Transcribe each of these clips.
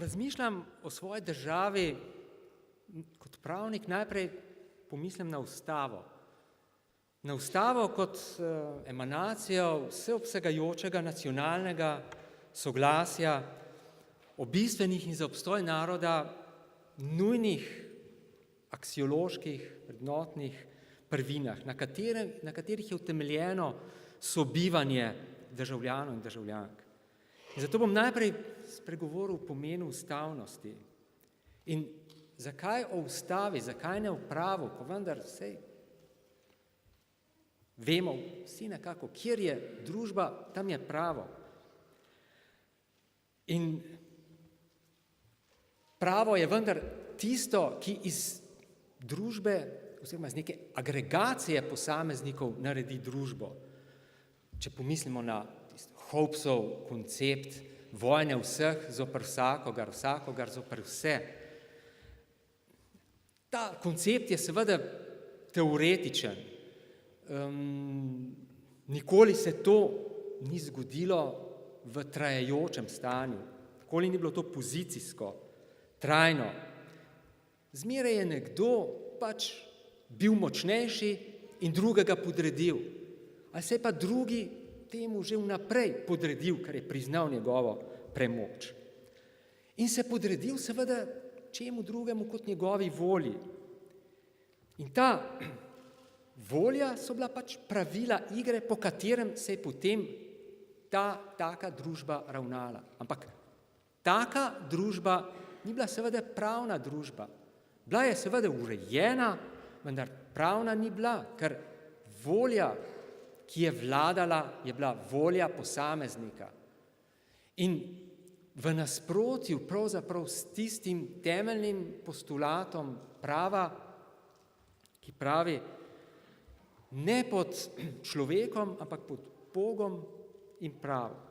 razmišljam o svoji državi kot pravnik, najprej pomislim na ustavo. Na ustavo kot emanacijo vseobsegajočega nacionalnega soglasja o bistvenih in za obstoj naroda nujnih aksioloških, vrednotnih prvinah, na katerih je utemeljeno sobivanje državljanov in državljank. In zato bom najprej spregovoril o pomenu ustavnosti. In zakaj o ustavi, zakaj ne o pravu, ko vendar vsej vemo vsi nekako, kjer je družba, tam je pravo. In pravo je vendar tisto, ki iz družbe oziroma iz neke agregacije posameznikov naredi družbo. Če pomislimo na Hobbesov koncept vojne vseh zoper vsakogar, vsakogar zoper vse. Ta koncept je seveda teoretičen. Nikoli se to ni zgodilo v trajajočem stanju. Nikoli ni bilo to pozicijsko, trajno. Zmeraj je nekdo pač bil močnejši in drugega podredil. Ali se je pa drugi temu že vnaprej podredil, ker je priznal njegovo premoč. In se podredil seveda čemu drugemu kot njegovi volji. In ta volja so bila pač pravila igre, po katerem se je potem taka družba ravnala. Ampak taka družba ni bila seveda pravna družba. Bila je seveda urejena, vendar pravna ni bila, ker volja, ki je vladala, je bila volja posameznika. In v nasprotju pravzaprav s tistim temeljnim postulatom prava, ki pravi ne pod človekom, ampak pod Bogom in pravom.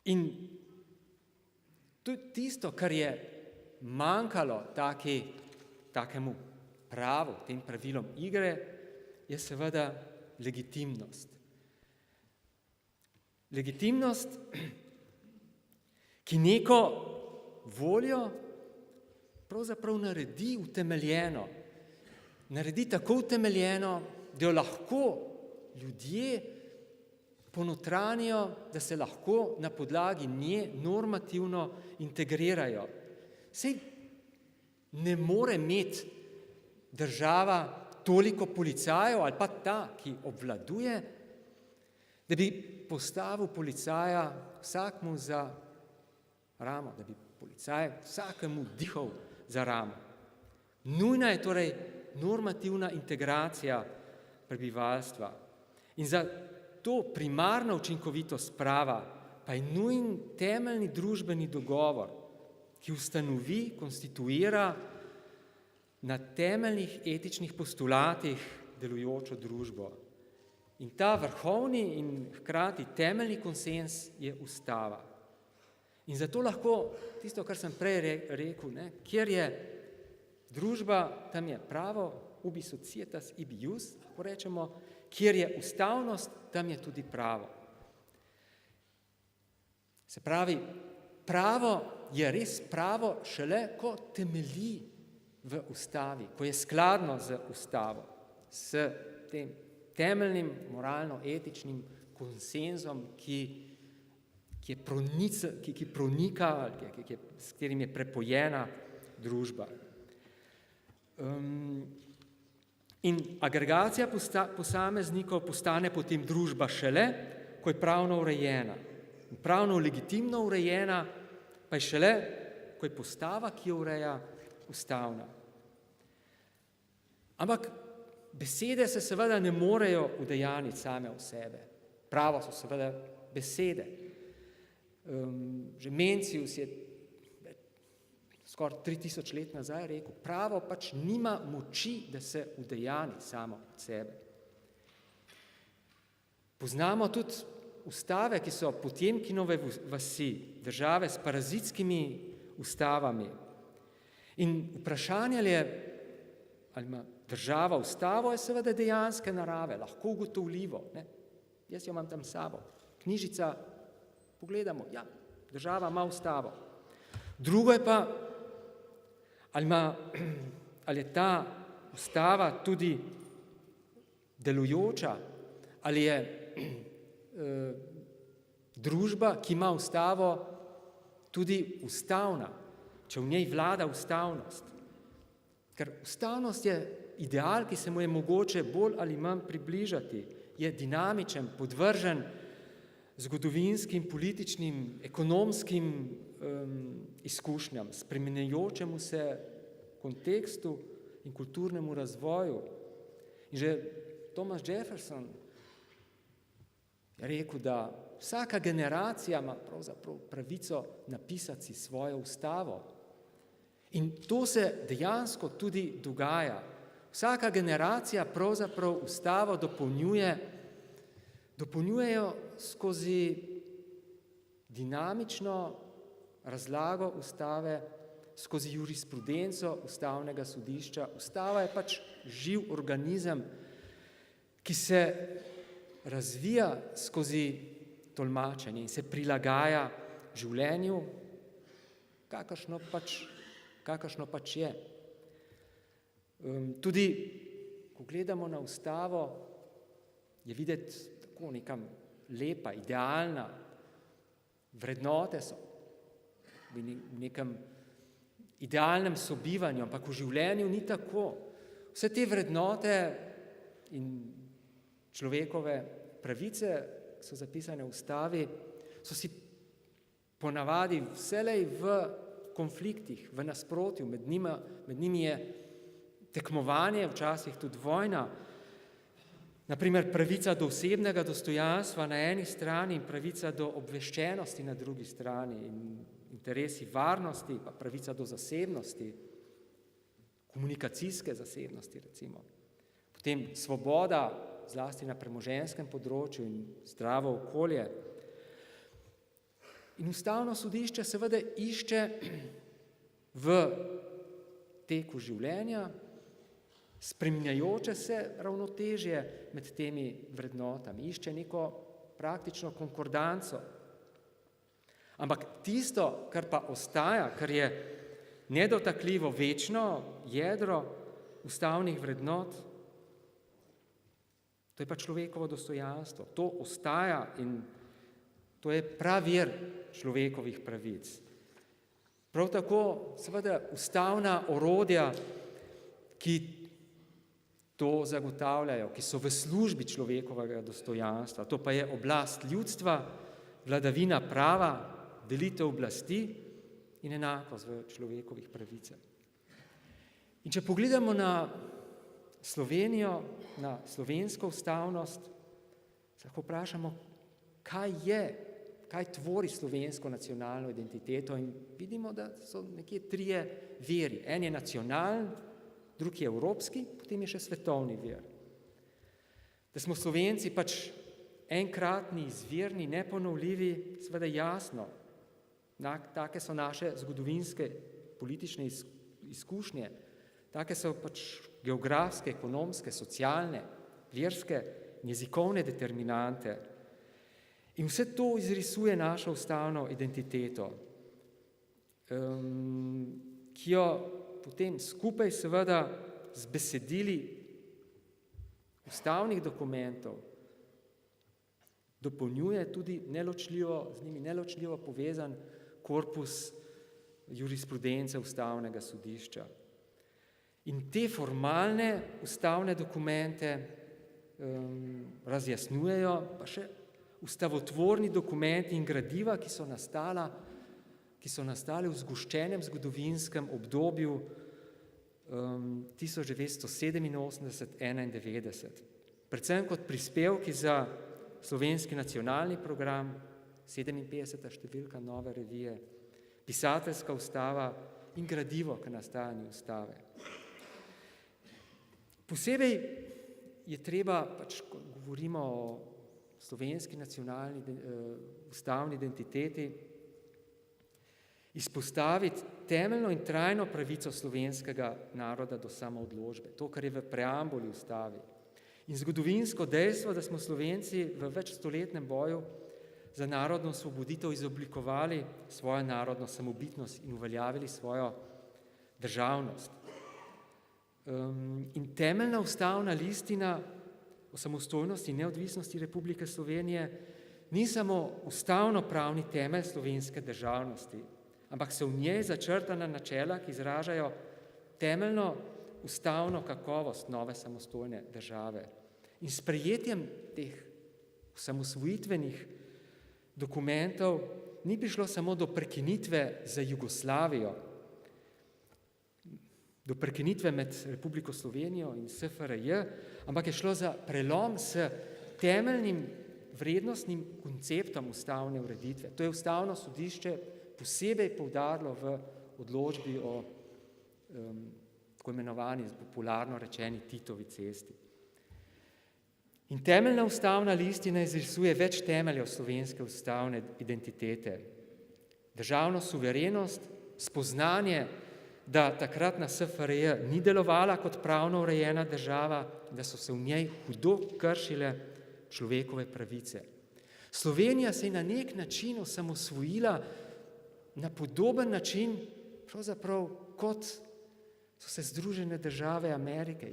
In tudi tisto, kar je manjkalo takemu pravu, tem pravilom igre, je seveda legitimnost. Legitimnost, ki neko voljo pravzaprav naredi utemeljeno. Naredi tako utemeljeno, da jo lahko ljudje ponotranijo, da se lahko na podlagi nje normativno integrirajo. Saj ne more imeti država toliko policajev ali pa ta, ki obvladuje, da bi postavil policaja vsakmu za ramo, da bi policaj vsakemu dihal za ramo. Nujna je torej normativna integracija prebivalstva. In za to primarno učinkovitost prava pa je nujen temeljni družbeni dogovor, ki ustanovi, konstituira na temeljnih etičnih postulatih delujočo družbo. In ta vrhovni in hkrati temeljni konsens je ustava. In zato lahko tisto, kar sem prej rekel, kjer je družba, tam je pravo, ubi societas ibi ius, lahko rečemo, kjer je ustavnost, tam je tudi pravo. Se pravi, pravo je res pravo šele, ko temelji v ustavi, ko je skladno z ustavo, s tem temeljnim moralno-etičnim konsenzom, ki pronika, s katerim je prepojena družba. In agregacija posameznikov postane potem družba šele, ko je pravno urejena. Pravno legitimno urejena pa je šele, ko je postava, ki jo ureja, ustavna. Ampak besede se seveda ne morejo udejaniti same v sebe. Pravo so seveda besede. Že Mencius je skoraj 3000 let nazaj rekel, pravo pač nima moči, da se udejani samo od sebe. Poznamo tudi ustave, ki so Potemkinove vasi, države s parazitskimi ustavami. In vprašanje je, ali ima država ustavo, je seveda dejanske narave, lahko ugotovljivo. Jaz jo imam tam s sabo. Knjižica, pogledamo, ja, Država ima ustavo. Drugo je pa, ali je ta ustava tudi delujoča, ali je družba, ki ima ustavo, tudi ustavna, če v njej vlada ustavnost. Ker ustavnost je ideal, ki se mu je mogoče bolj ali manj približati, je dinamičen, podvržen zgodovinskim, političnim, ekonomskim izkušnjam, spreminjajočemu se kontekstu in kulturnemu razvoju. In že Thomas Jefferson je rekel, da vsaka generacija ima pravzaprav pravico napisati si svojo ustavo. In to se dejansko tudi dogaja. Vsaka generacija pravzaprav ustavo dopolnjujejo skozi dinamično razlago ustave, skozi jurisprudenco ustavnega sodišča. Ustava je pač živ organizem, ki se razvija skozi tolmačenje in se prilagaja življenju, kakršno pač je. Tudi, ko gledamo na ustavo, je videti tako nekam lepa, idealna, vrednote so v nekem idealnem sobivanju, ampak v življenju ni tako. Vse te vrednote in človekove pravice, ki so zapisane v ustavi, so si ponavadi vselej v konfliktih, v nasprotju, med njimi je tekmovanje, včasih tudi vojna, naprimer pravica do osebnega dostojanstva na eni strani in pravica do obveščenosti na drugi strani in interesi varnosti, pa pravica do zasebnosti, komunikacijske zasebnosti recimo. Potem svoboda, zlasti na premoženjskem področju in zdravo okolje. In ustavno sodišče seveda išče v teku življenja spreminjajoče se ravnotežje med temi vrednotami, išče neko praktično konkordanco. Ampak tisto, kar pa ostaja, kar je nedotakljivo večno jedro ustavnih vrednot, to je pa človekovo dostojanstvo. To ostaja in to je pravir človekovih pravic. Prav tako seveda ustavna orodja, ki to zagotavljajo, ki so v službi človekovega dostojanstva. To pa je oblast ljudstva, vladavina prava, delitev oblasti in enakost v človekovih pravicah. In če pogledamo na Slovenijo, na slovensko ustavnost, se lahko vprašamo, kaj tvori slovensko nacionalno identiteto, in vidimo, da so nekje trije viri. En je nacionalni, drugi je evropski, potem je še svetovni vir. Da smo Slovenci pač enkratni, izvirni, neponovljivi, seveda jasno. Take so naše zgodovinske politične izkušnje, take so pač geografske, ekonomske, socialne, verske, jezikovne determinante. In vse to izrisuje našo ustavno identiteto, ki jo potem skupaj seveda z besedili ustavnih dokumentov dopolnjuje tudi z njimi neločljivo povezan korpus jurisprudence ustavnega sodišča. In te formalne ustavne dokumente razjasnjujejo pa še ustavotvorni dokumenti in gradiva, ki so nastali v zgoščenem zgodovinskem obdobju 1987-1991. Predvsem kot prispevki za slovenski nacionalni program, 57. številka Nove revije, pisateljska ustava in gradivo k nastajanju ustave. Posebej je treba, ko govorimo o slovenski nacionalni ustavni identiteti, izpostaviti temeljno in trajno pravico slovenskega naroda do samoodločbe, to, kar je v preambuli ustavi. In zgodovinsko dejstvo, da smo Slovenci v večstoletnem boju za narodno osvoboditev izoblikovali svojo narodno samobitnost in uveljavili svojo državnost. In temeljna ustavna listina o samostojnosti in neodvisnosti Republike Slovenije ni samo ustavno-pravni temelj slovenske državnosti, ampak so v njej začrtana načela, ki izražajo temeljno ustavno kakovost nove samostojne države. In s sprejetjem teh osamosvojitvenih dokumentov ni prišlo samo do prekinitve za Jugoslavijo, do prekinitve med Republiko Slovenijo in SFRJ, ampak je šlo za prelom s temeljnim vrednostnim konceptom ustavne ureditve. To je Ustavno sodišče posebej poudarilo v odločbi o tako imenovani, popularno rečeni Titovi cesti. In temeljna ustavna listina izrisuje več temeljev slovenske ustavne identitete. Državno suverenost, spoznanje, da takratna SFRJ ni delovala kot pravno urejena država, da so se v njej hudo kršile človekove pravice. Slovenija se je na nek način osamosvojila na podoben način, pravzaprav kot so se Združene države Amerike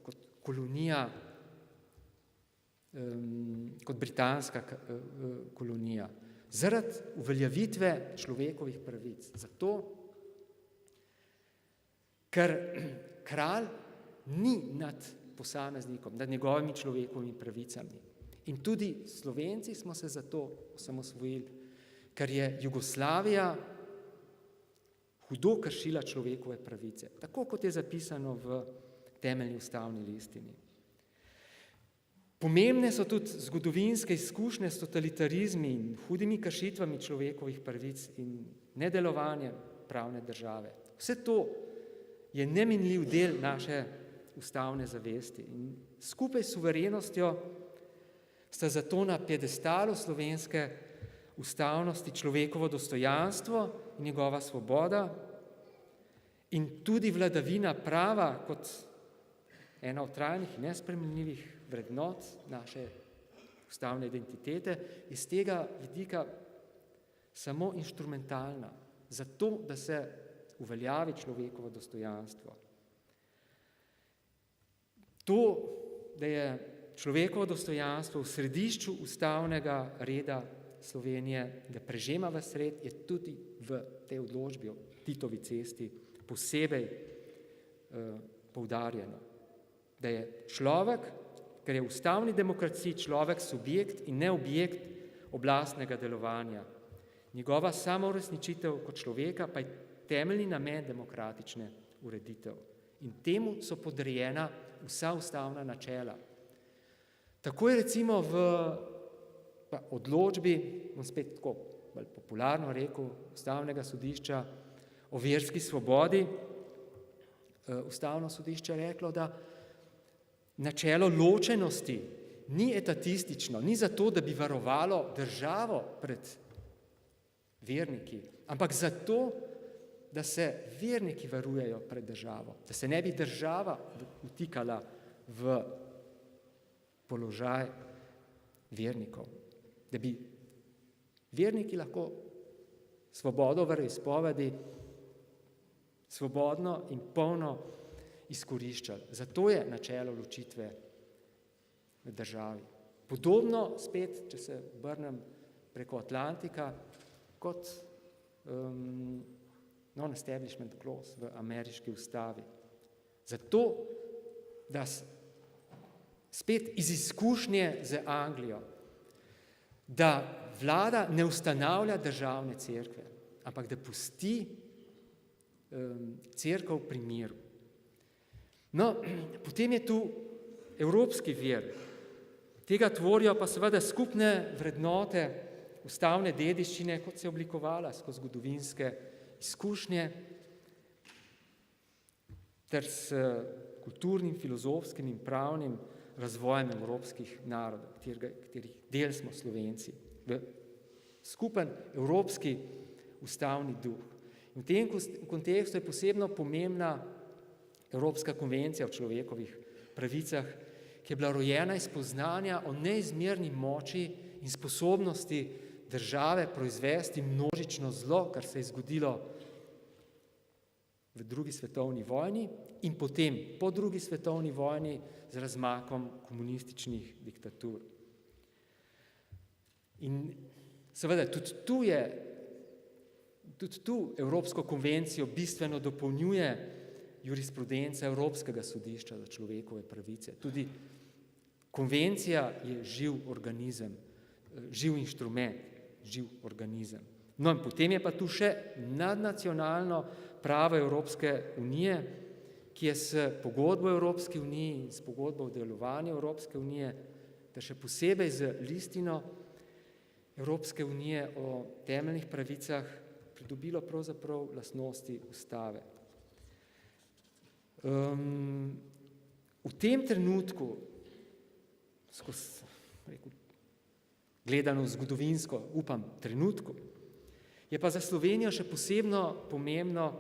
kot kolonija, kot britanska kolonija, zaradi uveljavitve človekovih pravic. Zato, ker kralj ni nad posameznikom, nad njegovimi človekovimi pravicami. In tudi Slovenci smo se zato osamosvojili, ker je Jugoslavija hudo kršila človekove pravice, tako kot je zapisano v temeljni ustavni listini. Pomembne so tudi zgodovinske izkušnje s totalitarizmi in hudimi kršitvami človekovih pravic in nedelovanje pravne države. Vse to je neminljiv del naše ustavne zavesti in skupaj s suverenostjo sta zato na piedestalu slovenske ustavnosti človekovo dostojanstvo in njegova svoboda in tudi vladavina prava kot ena od trajnih in nespremenljivih vrednot naše ustavne identitete, iz tega vidika samo inštrumentalna, zato da se uveljavi človekovo dostojanstvo. To, da je človekovo dostojanstvo v središču ustavnega reda Slovenije, da prežema v sred, je tudi v tej odločbi o Titovi cesti posebej poudarjeno. Da je človek, ker je v ustavni demokraciji človek subjekt in ne objekt oblastnega delovanja. Njegova samouresničitev kot človeka pa je temeljni namen demokratične ureditev. In temu so podrejena vsa ustavna načela. Tako je recimo v odločbi, bom spet tako bolj popularno rekel, Ustavnega sodišča o verski svobodi, Ustavno sodišče reklo, da načelo ločenosti ni etatistično, ni zato, da bi varovalo državo pred verniki, ampak zato, da se verniki varujejo pred državo, da se ne bi država vtikala v položaj vernikov, da bi verniki lahko svobodo veroizpovedi svobodno in polno izkoriščali. Zato je načelo ločitve v državi. Podobno spet, če se obrnem preko Atlantika, kot non-establishment clause v ameriški ustavi. Zato, da spet iz izkušnje z Anglijo, da vlada ne ustanavlja državne cerkve, ampak da pusti cerkev pri miru. No, potem je tu evropski vir. Tega tvorijo pa seveda skupne vrednote ustavne dediščine, kot se je oblikovala skozi zgodovinske izkušnje, ter s kulturnim, filozofskim in pravnim razvojem evropskih narodov, katerih del smo Slovenci, v skupen evropski ustavni duh. In v tem kontekstu je posebno pomembna Evropska konvencija o človekovih pravicah, ki je bila rojena iz spoznanja o neizmerni moči in sposobnosti države proizvesti množično zlo, kar se je zgodilo v drugi svetovni vojni in potem po drugi svetovni vojni z razmakom komunističnih diktatur. In seveda tudi tu Evropsko konvencijo bistveno dopolnjuje jurisprudenca Evropskega sodišča za človekove pravice. Tudi konvencija je živ organizem, živ inštrument, živ organizem. No in potem je pa tu še nadnacionalno pravo Evropske unije, ki je s pogodbo Evropske unije in s pogodbo o delovanju Evropske unije, ter še posebej z listino Evropske unije o temeljnih pravicah pridobilo pravzaprav lastnosti ustave. V tem trenutku, gledano zgodovinsko, upam, trenutku, je pa za Slovenijo še posebno pomembno,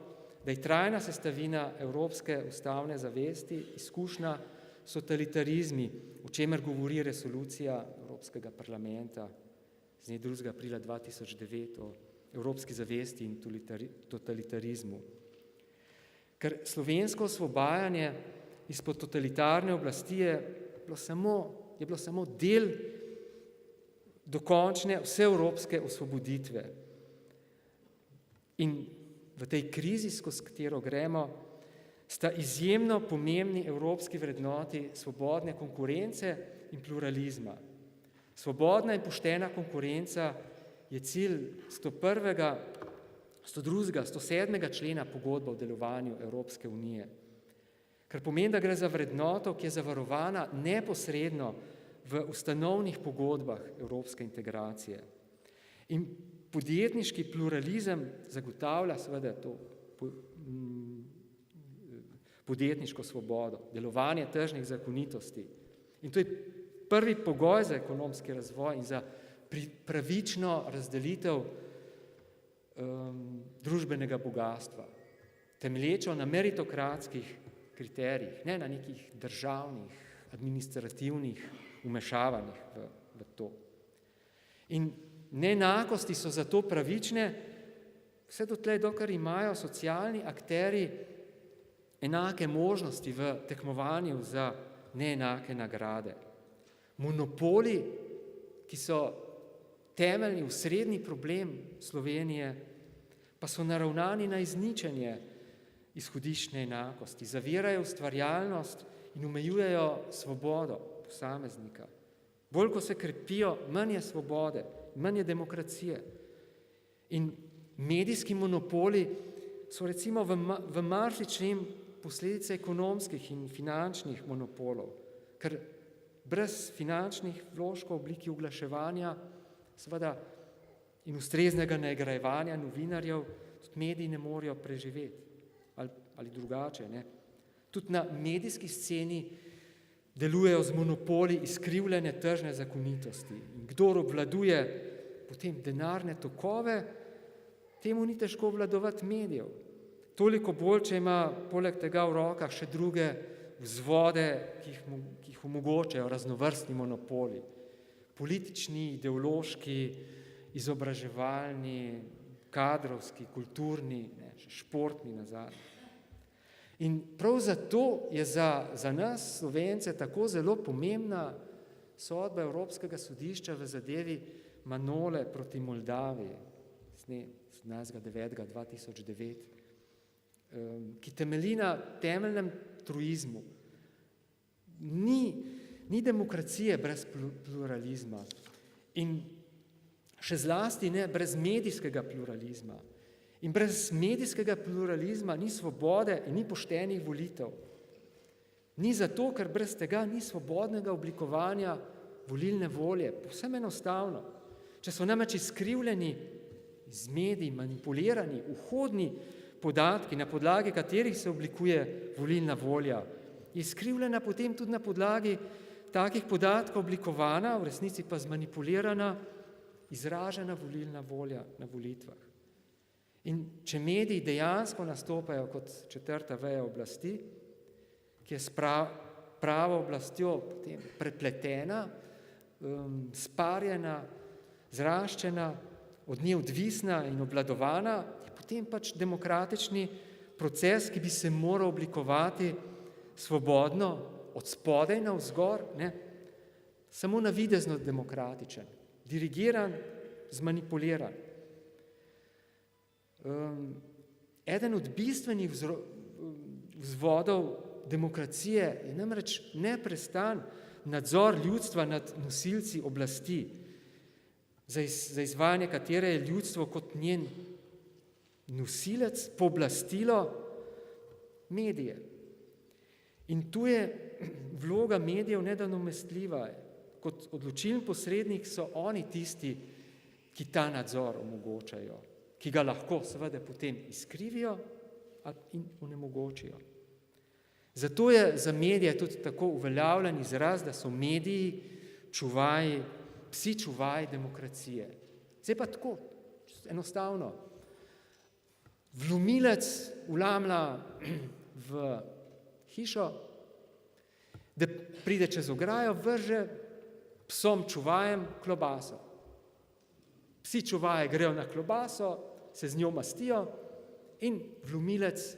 da je trajna sestavina evropske ustavne zavesti izkušnja s totalitarizmi, o čemer govori resolucija Evropskega parlamenta z dne 2. aprila 2009 o evropski zavesti in totalitarizmu. Ker slovensko osvobajanje izpod totalitarne oblasti je bilo samo del dokončne vseevropske osvoboditve. In v tej krizi, skozi katero gremo, sta izjemno pomembni evropski vrednoti svobodne konkurence in pluralizma. Svobodna in poštena konkurenca je cilj 101., 102., 107. člena pogodbe o delovanju Evropske unije. Kar pomeni, da gre za vrednoto, ki je zavarovana neposredno v ustanovnih pogodbah evropske integracije. In podjetniški pluralizem zagotavlja seveda to podjetniško svobodo, delovanje tržnih zakonitosti. In to je prvi pogoj za ekonomski razvoj in za pravično razdelitev družbenega bogatstva, temelječo na meritokratskih kriterijih, ne na nekih državnih, administrativnih vmešavanjih v to. In neenakosti so zato pravične, vse dotlej, dokler imajo socialni akteri enake možnosti v tekmovanju za neenake nagrade. Monopoli, ki so temeljni, osrednji problem Slovenije, pa so naravnani na izničenje izhodiščne enakosti, zavirajo ustvarjalnost in omejujejo svobodo posameznika. Bolj, ko se krepijo, manj je svobode, manj je demokracije. In medijski monopoli so recimo v marsičem posledice ekonomskih in finančnih monopolov, ker brez finančnih vložkov v obliki oglaševanja seveda in ustreznega nagrajevanja novinarjev tudi mediji ne morejo preživeti ali drugače. Ne. Tudi na medijski sceni delujejo z monopoli izkrivljene tržne zakonitosti. In kdor obvladuje potem denarne tokove, temu ni težko obvladovati medijev. Toliko bolj, če ima poleg tega v rokah še druge vzvode, ki jih omogočajo raznovrstni monopoli. Politični, ideološki, izobraževalni, kadrovski, kulturni, športni nazadnje. In prav zato je za nas, Slovence, tako zelo pomembna sodba Evropskega sodišča v zadevi Manole proti Moldaviji z dne 17.9.2009, ki temelji na temeljnem truizmu. Ni demokracije brez pluralizma in še zlasti ne brez medijskega pluralizma. In brez medijskega pluralizma ni svobode in ni poštenih volitev. Ni zato, ker brez tega ni svobodnega oblikovanja volilne volje. Povsem enostavno. Če so namreč izkrivljeni z mediji, manipulirani, vhodni podatki, na podlagi katerih se oblikuje volilna volja, je izkrivljena potem tudi na podlagi takih podatkov oblikovana, v resnici pa zmanipulirana, izražena volilna volja na volitvah. In če mediji dejansko nastopajo kot četrta veja oblasti, ki je s pravo oblastjo potem prepletena, sparjena, zraščena, od nje odvisna in obvladovana, je potem pač demokratični proces, ki bi se moral oblikovati svobodno, od spodaj navzgor, samo navidezno demokratičen, dirigiran, zmanipuliran. Eden od bistvenih vzvodov demokracije je namreč neprestan nadzor ljudstva nad nosilci oblasti, za izvajanje katere je ljudstvo kot njen nosilec pooblastilo medije. In tu je vloga medijev nenadomestljiva. Kot odločilen posrednik so oni tisti, ki ta nadzor omogočajo, ki ga lahko seveda potem izkrivijo in onemogočijo. Zato je za medije tudi tako uveljavljen izraz, da so mediji čuvaji, psi čuvaji demokracije. Zdaj pa tako, enostavno. Vlomilec vlamlja v hišo, da pride čez ograjo, vrže psom čuvajem klobaso. Psi čuvaje grejo na klobaso, se z njo mastijo in vlomilec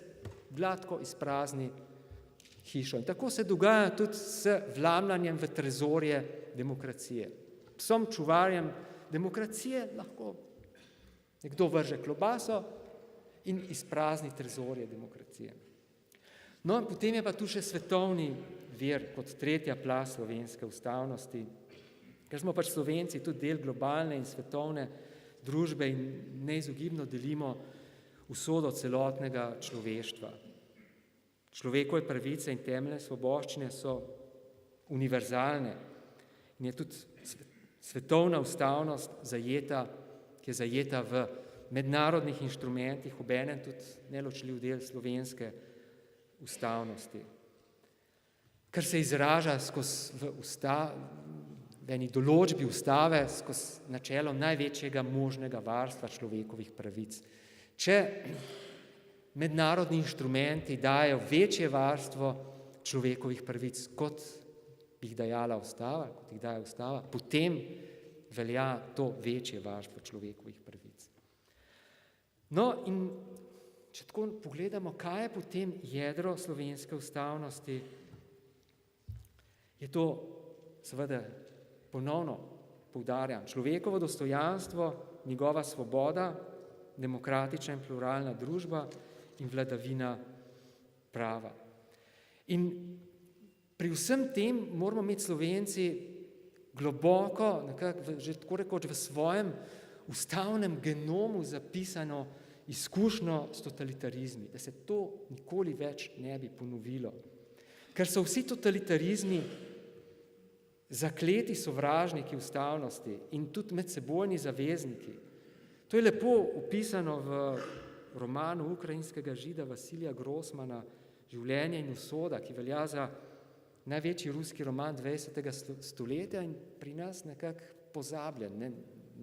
gladko izprazni hišo. In tako se dogaja tudi s vlamljanjem v trezorje demokracije. Psom čuvarjem demokracije lahko nekdo vrže klobaso in izprazni trezorje demokracije. No, in potem je pa tu še svetovni vir kot tretja plast slovenske ustavnosti, ker smo pač Slovenci tudi del globalne in svetovne družbe in neizogibno delimo usodo celotnega človeštva. Človekove pravice in temeljne svoboščine so univerzalne in je tudi svetovna ustavnost ki je zajeta v mednarodnih inštrumentih, obenem tudi neločljiv del slovenske ustavnosti. Kar se izraža v eni določbi ustave skozi načelo največjega možnega varstva človekovih pravic. Če mednarodni inštrumenti dajo večje varstvo človekovih pravic, kot jih daje ustava, potem velja to večje varstvo človekovih pravic. No, in če tako pogledamo, kaj je potem jedro slovenske ustavnosti, je to seveda ponovno poudarjam, človekovo dostojanstvo, njegova svoboda, demokratična in pluralna družba in vladavina prava. In pri vsem tem moramo imeti Slovenci globoko, že tako rekoč v svojem ustavnem genomu zapisano izkušnjo s totalitarizmi, da se to nikoli več ne bi ponovilo. Ker so vsi totalitarizmi zakleti sovražniki ustavnosti in tudi medsebojni zavezniki. To je lepo opisano v romanu ukrajinskega žida Vasilija Grossmana Življenje in usoda, ki velja za največji ruski roman 20. stoletja in pri nas nekako pozabljen,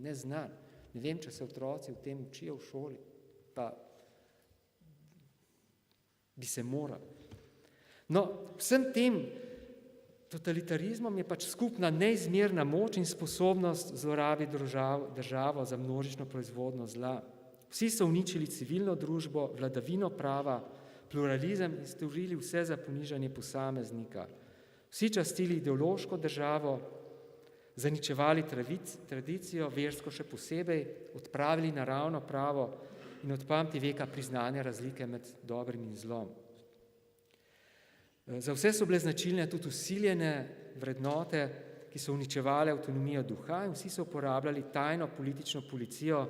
neznan. Ne vem, če se otroci v tem učijo v šoli, pa bi se morali. No, vsem tem totalitarizmom je pač skupna neizmerna moč in sposobnost zlorabiti državo za množično proizvodnjo zla. Vsi so uničili civilno družbo, vladavino prava, pluralizem in storili vse za ponižanje posameznika. Vsi častili ideološko državo, zaničevali tradicijo, versko še posebej, odpravili naravno pravo in od pameti veka priznanje razlike med dobrim in zlom. Za vse so bile značilne tudi vsiljene vrednote, ki so uničevale avtonomijo duha in vsi so uporabljali tajno politično policijo,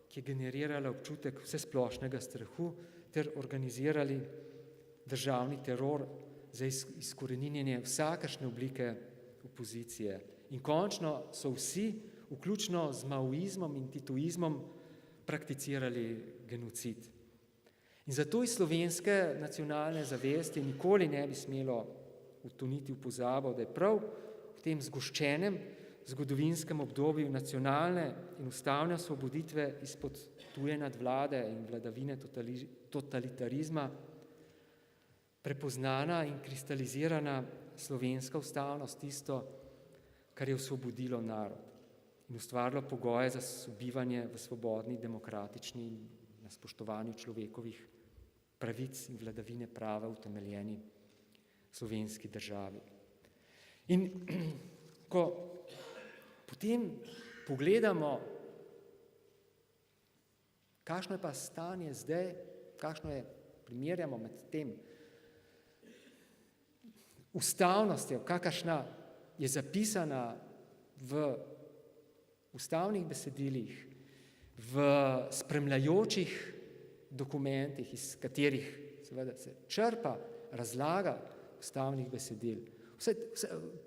ki je generirala občutek vsesplošnega strahu ter organizirali državni teror za izkoreninjenje vsakršne oblike opozicije. In končno so vsi, vključno z maoizmom in titoizmom, prakticirali genocid. In zato iz slovenske nacionalne zavesti nikoli ne bi smelo utoniti v pozabo, da je prav v tem zgoščenem zgodovinskem obdobju nacionalne in ustavne osvoboditve izpod tuje nadvlade in vladavine totalitarizma prepoznana in kristalizirana slovenska ustavnost tisto, kar je osvobodilo narod. in ustvarilo pogoje za sobivanje v svobodni, demokratični, na spoštovanju človekovih pravic in vladavine prava utemeljeni slovenski državi. In ko potem pogledamo, kakšno je pa stanje zdaj, kakšno je, primerjamo med tem ustavnostjo, kakršna je zapisana v ustavnih besedilih, v spremljajočih dokumentih, iz katerih seveda se črpa razlaga ustavnih besedil. Vse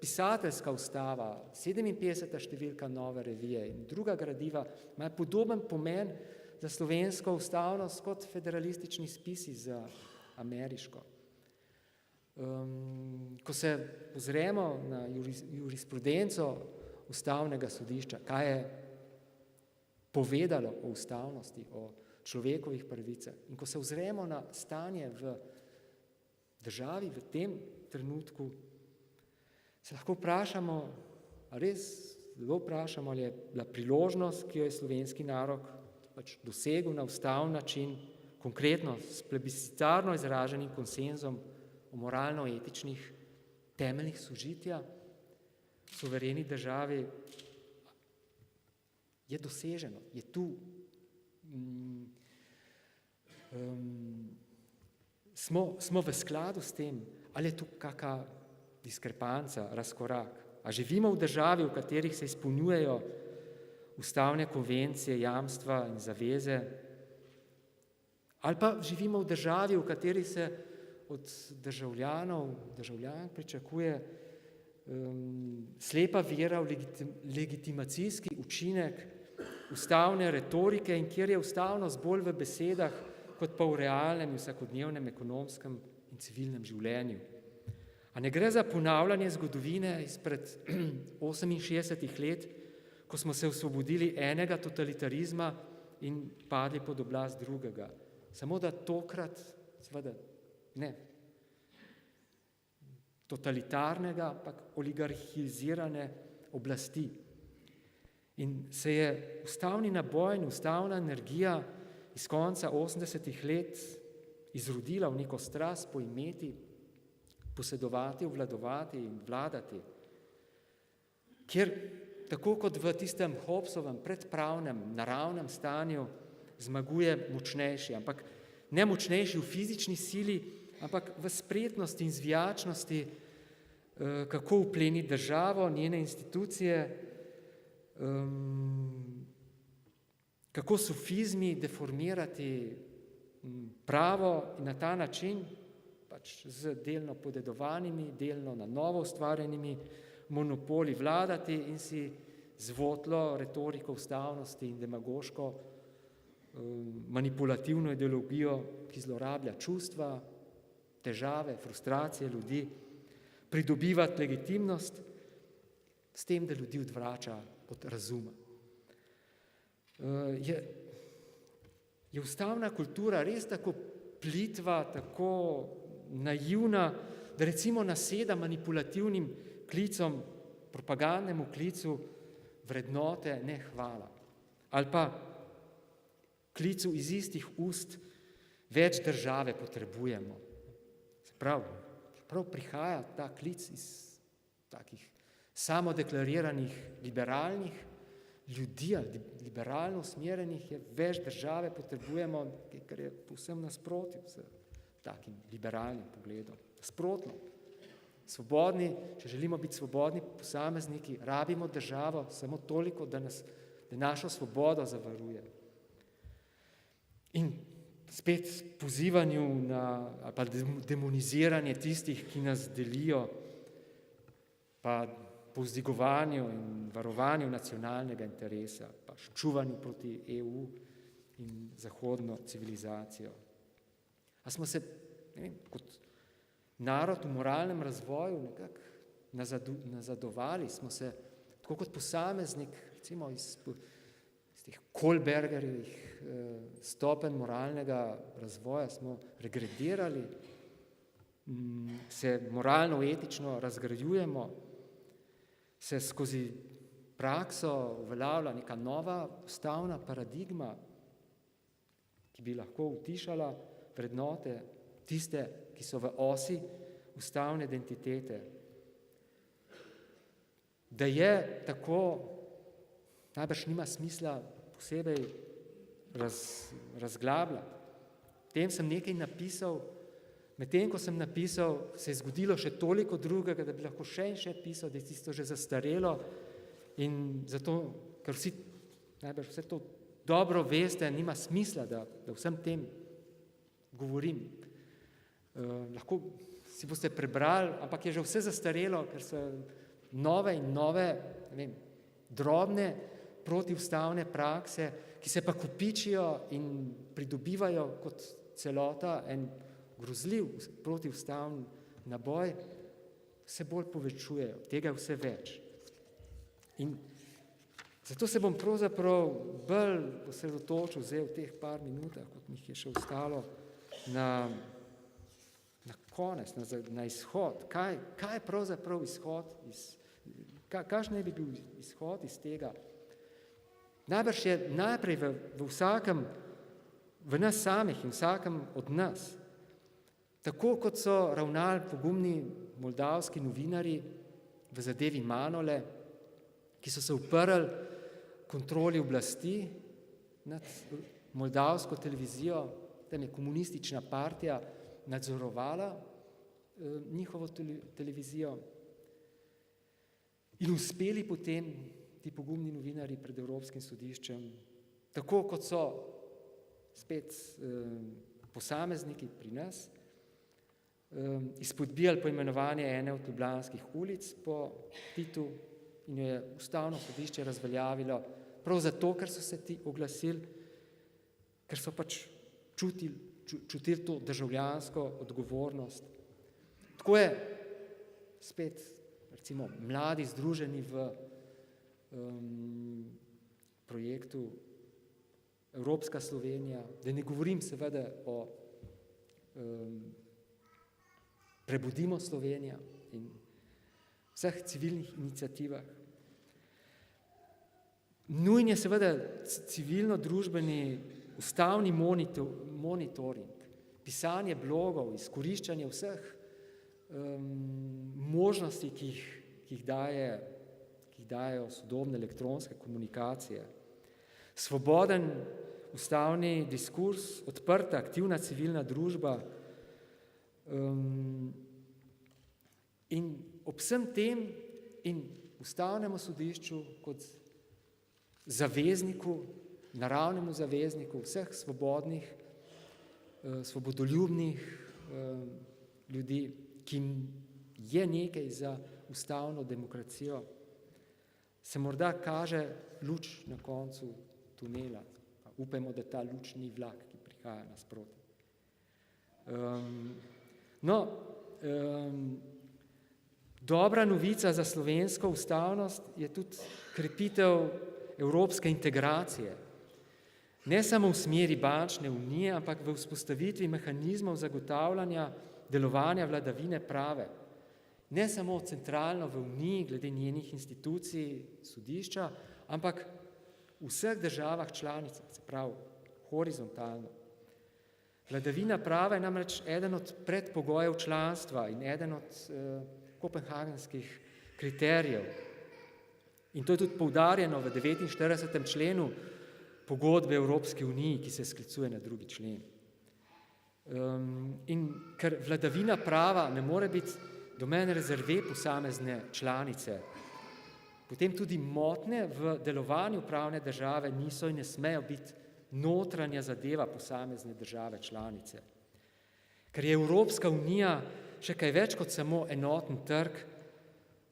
pisateljska ustava, 57. številka Nove revije in druga gradiva imajo podoben pomen za slovensko ustavnost kot federalistični spisi za ameriško. Ko se ozremo na jurisprudenco ustavnega sodišča, kaj je povedalo o ustavnosti, o človekovih pravicah, in ko se ozremo na stanje v državi v tem trenutku, se lahko vprašamo, ali je bila priložnost, ki jo je slovenski narod dosegel na ustavni način, konkretno s plebiscitarno izraženim konsenzom o moralno-etičnih temeljih sožitja v suvereni državi, je doseženo, je tu. Smo v skladu s tem, ali je tu kakšna diskrepanca, razkorak. A živimo v državi, v katerih se izpolnjujejo ustavne konvencije, jamstva in zaveze, ali pa živimo v državi, v kateri se od državljank pričakuje slepa vera v legitimacijski učinek ustavne retorike in kjer je ustavnost bolj v besedah, kot pa v realnem, vsakodnevnem ekonomskem in civilnem življenju. A ne gre za ponavljanje zgodovine izpred 68 let, ko smo se osvobodili enega totalitarizma in padli pod oblast drugega. Samo da tokrat, seveda ne totalitarnega, ampak oligarhizirane oblasti. In se je ustavni naboj in ustavna energija iz konca 80 let izrodila v neko strast po imeti, posedovati, obvladovati in vladati, kjer tako kot v tistem Hobbesovem predpravnem, naravnem stanju zmaguje močnejši, ampak ne močnejši v fizični sili, ampak v spretnosti in zvijačnosti, kako vpleniti državo, njene institucije, kako sofizmi deformirati pravo in na ta način, pač z delno podedovanimi, delno na novo ustvarjenimi monopoli vladati in si zvotlo retoriko ustavnosti in demagoško manipulativno ideologijo, ki zlorablja čustva, težave, frustracije ljudi, pridobivati legitimnost s tem, da ljudi odvrača od razuma. Je ustavna kultura res tako plitva, tako naivna, da recimo naseda manipulativnim klicom, propagandnemu klicu vrednote, ne hvala. Ali pa klicu iz istih ust več države potrebujemo. Se prav prihaja ta klic iz takih samodeklariranih liberalnih ljudi, liberalno usmerjenih, je več države potrebujemo, kar je povsem nasprotju s takim liberalnim pogledom. Nasprotno. Svobodni, če želimo biti svobodni posamezniki, rabimo državo samo toliko, da našo svobodo zavaruje. In spet pozivanju ali pa demoniziranje tistih, ki nas delijo, pa povzdigovanju in varovanju nacionalnega interesa, pa ščuvanju proti EU in zahodno civilizacijo. A smo se, kot narod v moralnem razvoju nekako nazadovali, smo se, tako kot posameznik, recimo iz teh Kohlbergerjevih stopenj moralnega razvoja, smo regredirali, se moralno-etično razgrajujemo, se skozi prakso uveljavlja neka nova ustavna paradigma, ki bi lahko utišala vrednote tiste, ki so v osi ustavne identitete. Da je tako, najbrž nima smisla posebej razglabljati. Tem sem nekaj napisal, medtem ko sem napisal, se je zgodilo še toliko drugega, da bi lahko še in še pisal, da je tisto že zastarelo in zato, ker vsi najbrž vse to dobro veste, nima smisla, da vsem tem govorim. Lahko si boste prebrali, ampak je že vse zastarelo, ker so nove in nove, ne vem, drobne protiustavne prakse, ki se pa kopičijo in pridobivajo kot celota en grozljiv protiustavni naboj, se bolj povečujejo, tega vse več. In zato se bom pravzaprav bolj osredotočil zdaj v teh par minutah, kot mi je še ostalo, na konec, na izhod. Kaj je pravzaprav izhod? Kakšen naj bi bil izhod iz tega? Najbrž je najprej v vsakem, v nas samih in vsakem od nas. Tako kot so ravnali pogumni moldavski novinarji v zadevi Manole, ki so se uprli kontroli oblasti nad moldavsko televizijo, tam je komunistična partija nadzorovala njihovo televizijo in uspeli potem ti pogumni novinarji pred Evropskim sodiščem, tako kot so spet posamezniki pri nas, izpodbijali poimenovanje ene od ljubljanskih ulic po Titu in jo je ustavno sodišče razveljavilo prav zato, ker so se ti oglasili, ker so pač čutili to državljansko odgovornost. Tako je spet, recimo, mladi združeni v projektu Evropska Slovenija, da ne govorim seveda o Prebudimo Slovenijo in vseh civilnih iniciativah. Nujen je seveda civilno-družbeni ustavni monitoring, pisanje blogov, izkoriščanje vseh možnosti, ki jih dajejo sodobne elektronske komunikacije. Svoboden ustavni diskurs, odprta, aktivna civilna družba in ob vsem tem in ustavnemu sodišču kot zavezniku, naravnemu zavezniku vseh svobodnih, svobodoljubnih ljudi, ki je nekaj za ustavno demokracijo, se morda kaže luč na koncu tunela. Upajmo, da ta luč ni vlak, ki prihaja nasproti. Dobra novica za slovensko ustavnost je tudi krepitev evropske integracije. Ne samo v smeri bančne unije, ampak v vzpostavitvi mehanizmov zagotavljanja delovanja vladavine prave. Ne samo centralno v uniji, glede njenih institucij, sodišča, ampak v vseh državah članicah, se pravi horizontalno. Vladavina prava je namreč eden od predpogojev članstva in eden od kopenhagenskih kriterijev. In to je tudi poudarjeno v 49. členu pogodbe Evropske unije, ki se sklicuje na 2. člen. In ker vladavina prava ne more biti domen rezerve posamezne članice, potem tudi motnje v delovanju pravne države niso in ne smejo biti notranja zadeva posamezne države članice. Ker je Evropska unija še kaj več kot samo enoten trg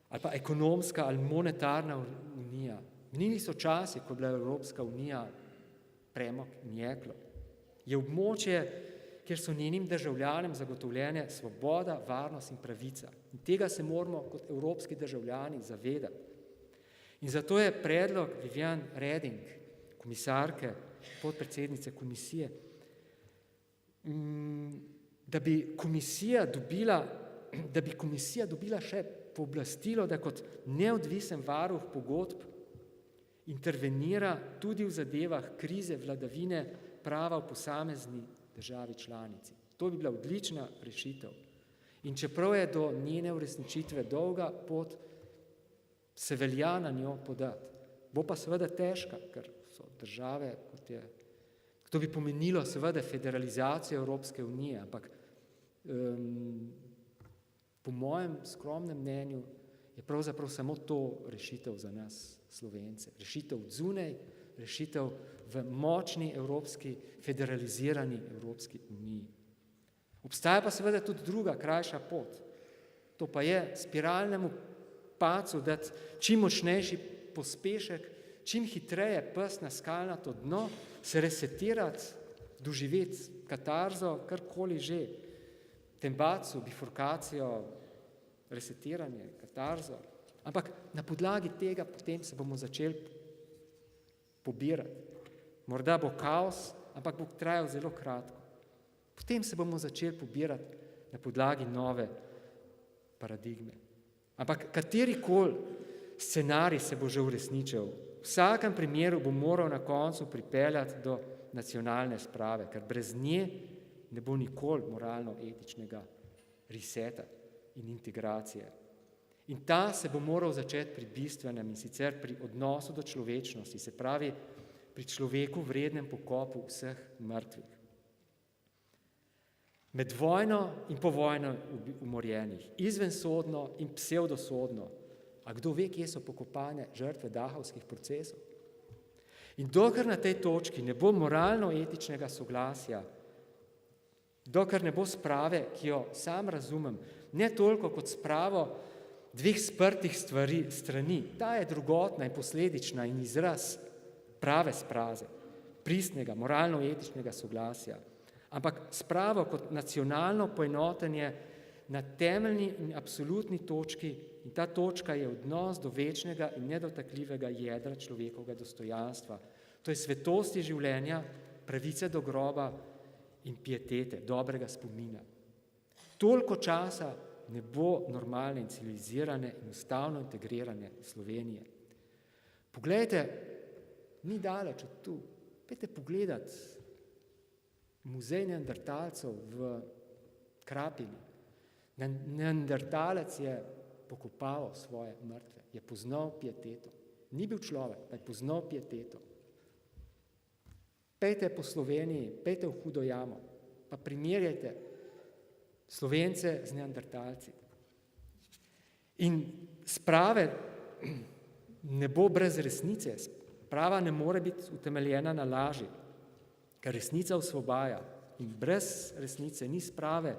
ali pa ekonomska ali monetarna unija. Minili so časi, ko je bila Evropska unija premog in jeklo. Je območje, kjer so njenim državljanom zagotovljene svoboda, varnost in pravica. In tega se moramo kot evropski državljani zavedati. In zato je predlog Viviane Reding, komisarke, podpredsednice komisije, da bi komisija dobila še pooblastilo, da kot neodvisen varuh pogodb intervenira tudi v zadevah krize vladavine prava v posamezni državi članici. To bi bila odlična rešitev. In čeprav je do njene uresničitve dolga pot, se velja na njo podati. Bo pa seveda težka, ker so države, kot je, to bi pomenilo seveda federalizacijo Evropske unije, ampak po mojem skromnem mnenju je pravzaprav samo to rešitev za nas, Slovence. Rešitev od zunaj, rešitev v močni evropski, federalizirani Evropski uniji. Obstaja pa seveda tudi druga, krajša pot. To pa je spiralnemu padcu dati čim močnejši pospešek, čim hitreje pes na skalnato dno, se resetirati, doživeti katarzo, karkoli že, tembacu, bifurkacijo, resetiranje, katarzo. Ampak na podlagi tega potem se bomo začeli pobirati. Morda bo kaos, ampak bo trajal zelo kratko. Potem se bomo začeli pobirati na podlagi nove paradigme. Ampak katerikoli scenarij se bo že uresničil, v vsakem primeru bo moral na koncu pripeljati do nacionalne sprave, ker brez nje ne bo nikoli moralno-etičnega reseta in integracije. In ta se bo moral začeti pri bistvenem, in sicer pri odnosu do človečnosti, se pravi pri človeku vrednem pokopu vseh mrtvih. Med vojno in po vojno umorjenih, izvensodno in psevdosodno, a kdo ve, kje so pokopane žrtve dahovskih procesov? In dokler na tej točki ne bo moralno-etičnega soglasja, dokler ne bo sprave, ki jo sam razumem, ne toliko kot spravo dveh sprtih strani, ta je drugotna in posledična in izraz prave spraze, pristnega, moralno-etičnega soglasja, ampak spravo kot nacionalno poenotenje na temeljni in absolutni točki, in ta točka je odnos do večnega in nedotakljivega jedra človekovega dostojanstva. To je svetosti življenja, pravice do groba in pietete, dobrega spomina. Toliko časa ne bo normalne in civilizirane in ustavno integrirane Slovenije. Poglejte, ni daleč od tu. Pojdite pogledat muzej neandertalcev v Krapini. Neandertalec je pokopaval svoje mrtve, je poznal pieteto. Ni bil človek, pa je poznal pieteto. Pojdite po Sloveniji, pojdite v Hudo jamo, pa primerjajte Slovence z neandertalci. In sprave ne bo brez resnice. Sprava ne more biti utemeljena na laži, ker resnica osvobaja. In brez resnice ni sprave,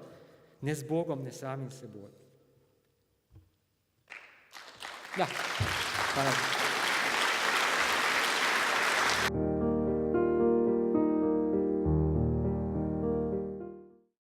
ne z Bogom, ne samim seboj. Ja, hvala.